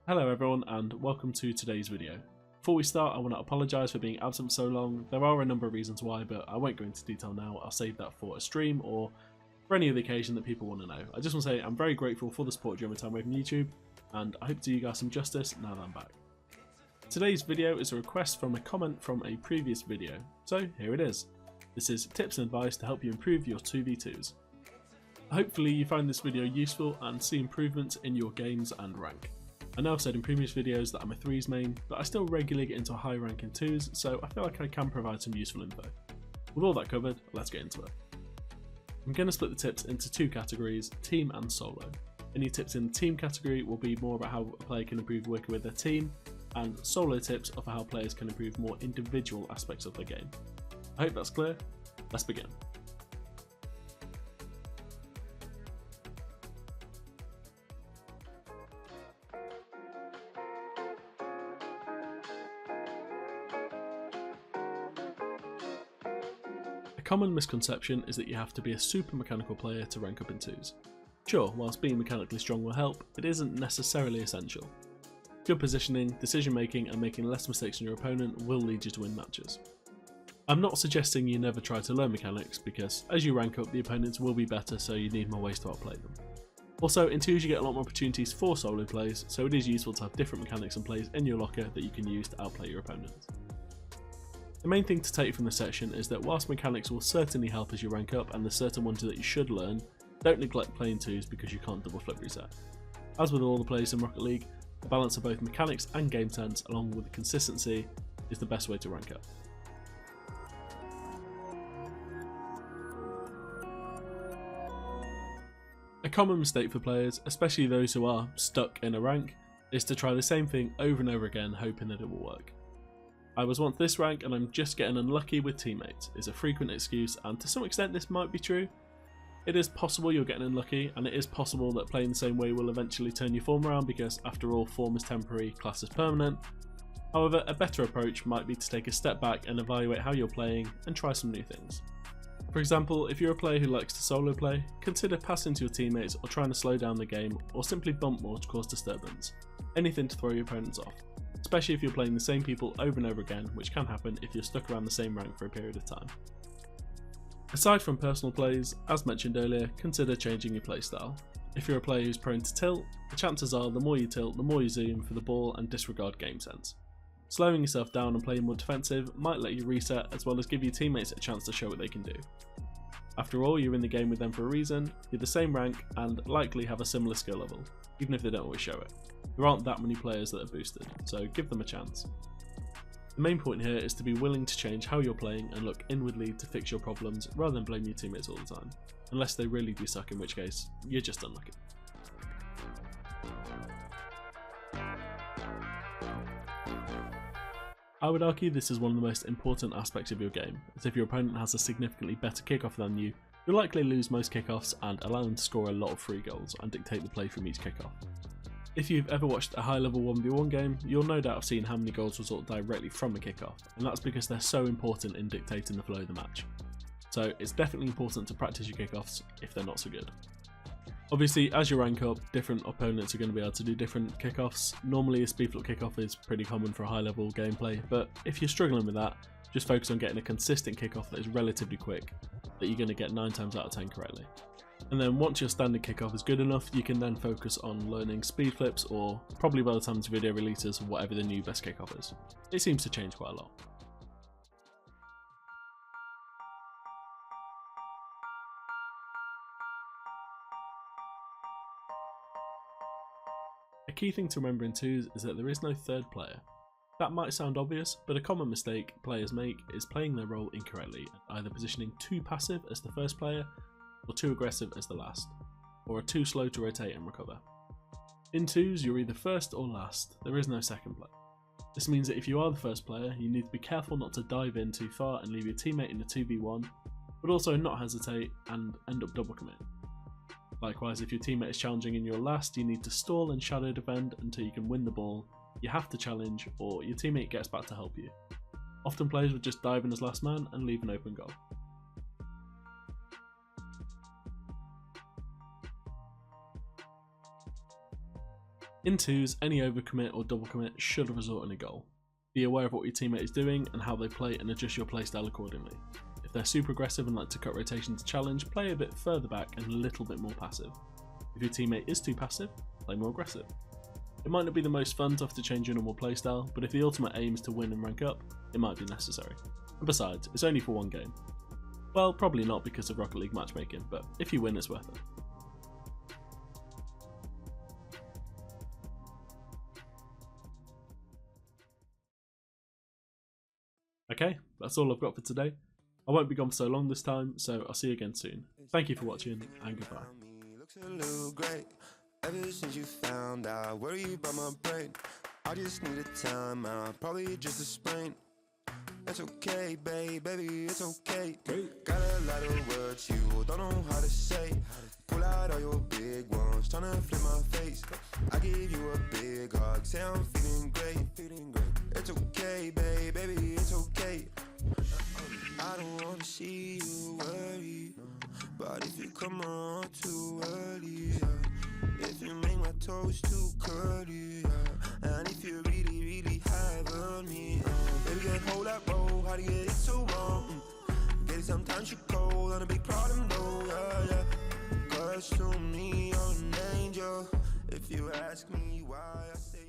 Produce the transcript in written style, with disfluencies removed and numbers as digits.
Hello everyone and welcome to today's video. Before we start, I want to apologise for being absent for so long. There are a number of reasons why, but I won't go into detail now. I'll save that for a stream or for any other occasion that people want to know. I just want to say I'm very grateful for the support during my time away from YouTube, and I hope to do you guys some justice now that I'm back. Today's video is a request from a comment from a previous video, so here it is. This is tips and advice to help you improve your 2v2s. Hopefully you find this video useful and see improvements in your games and rank. I know I've said in previous videos that I'm a 3s main, but I still regularly get into a high rank in 2s, so I feel like I can provide some useful info. With all that covered, let's get into it. I'm going to split the tips into two categories, team and solo. Any tips in the team category will be more about how a player can improve working with their team, and solo tips are for how players can improve more individual aspects of their game. I hope that's clear. Let's begin. A common misconception is that you have to be a super mechanical player to rank up in 2s. Sure, whilst being mechanically strong will help, it isn't necessarily essential. Good positioning, decision making and making less mistakes than your opponent will lead you to win matches. I'm not suggesting you never try to learn mechanics, because as you rank up the opponents will be better, so you need more ways to outplay them. Also, in 2s you get a lot more opportunities for solo plays, so it is useful to have different mechanics and plays in your locker that you can use to outplay your opponents. The main thing to take from this section is that whilst mechanics will certainly help as you rank up and there's certain ones that you should learn, don't neglect playing 2s because you can't double flip reset. As with all the plays in Rocket League, the balance of both mechanics and game sense along with the consistency is the best way to rank up. A common mistake for players, especially those who are stuck in a rank, is to try the same thing over and over again hoping that it will work. I was once this rank and I'm just getting unlucky with teammates is a frequent excuse, and to some extent this might be true. It is possible you're getting unlucky, and it is possible that playing the same way will eventually turn your form around because after all, form is temporary, class is permanent. However, a better approach might be to take a step back and evaluate how you're playing and try some new things. For example, if you're a player who likes to solo play, consider passing to your teammates or trying to slow down the game or simply bump more to cause disturbance. Anything to throw your opponents off. Especially if you're playing the same people over and over again, which can happen if you're stuck around the same rank for a period of time. Aside from personal plays, as mentioned earlier, consider changing your playstyle. If you're a player who's prone to tilt, the chances are the more you tilt, the more you zoom for the ball and disregard game sense. Slowing yourself down and playing more defensive might let you reset as well as give your teammates a chance to show what they can do. After all, you're in the game with them for a reason, you're the same rank and likely have a similar skill level, even if they don't always show it. There aren't that many players that are boosted, so give them a chance. The main point here is to be willing to change how you're playing and look inwardly to fix your problems rather than blame your teammates all the time, unless they really do suck, in which case you're just unlucky. I would argue this is one of the most important aspects of your game, as if your opponent has a significantly better kickoff than you, you'll likely lose most kickoffs and allow them to score a lot of free goals and dictate the play from each kickoff. If you've ever watched a high level 1v1 game, you'll no doubt have seen how many goals result directly from a kickoff, and that's because they're so important in dictating the flow of the match. So it's definitely important to practice your kickoffs if they're not so good. Obviously, as you rank up, different opponents are going to be able to do different kickoffs. Normally a speed flip kickoff is pretty common for high level gameplay, but if you're struggling with that, just focus on getting a consistent kickoff that is relatively quick, that you're going to get 9 times out of 10 correctly. And then once your standard kickoff is good enough, you can then focus on learning speed flips, or probably by the time this video releases, whatever the new best kickoff is. It seems to change quite a lot. A key thing to remember in 2s is that there is no third player. That might sound obvious, but a common mistake players make is playing their role incorrectly, either positioning too passive as the first player, or too aggressive as the last, or are too slow to rotate and recover. In 2s, you're either first or last, there is no second player. This means that if you are the first player, you need to be careful not to dive in too far and leave your teammate in a 2v1, but also not hesitate and end up double commit. Likewise, if your teammate is challenging and you're last, you need to stall and shadow defend until you can win the ball, you have to challenge, or your teammate gets back to help you. Often players would just dive in as last man and leave an open goal. In twos, any overcommit or double commit should result in a goal. Be aware of what your teammate is doing and how they play and adjust your playstyle accordingly. If they're super aggressive and like to cut rotation to challenge, play a bit further back and a little bit more passive. If your teammate is too passive, play more aggressive. It might not be the most fun to have to change your normal playstyle, but if the ultimate aim is to win and rank up, it might be necessary. And besides, it's only for one game. Well, probably not because of Rocket League matchmaking, but if you win, it's worth it. Okay, that's all I've got for today. I won't be gone for so long this time, so I'll see you again soon. Thank you for watching, and goodbye. Ever since you found out, worry about my brain. I just need a time out, probably just a sprain. It's okay, baby, it's okay. Got a lot of words you don't know how to say. Pull out all your big ones, tryna flip my face. I give you a big hug, say I'm feeling great. It's okay, baby, it's okay. I don't wanna see you worry, but if you come on too early, if you make my toes too curly, and if you really have on me, baby, can't hold that roll, how to get it so wrong. Get it sometimes you cold, on a big problem though, yeah. Cause to me you're an angel. If you ask me why I say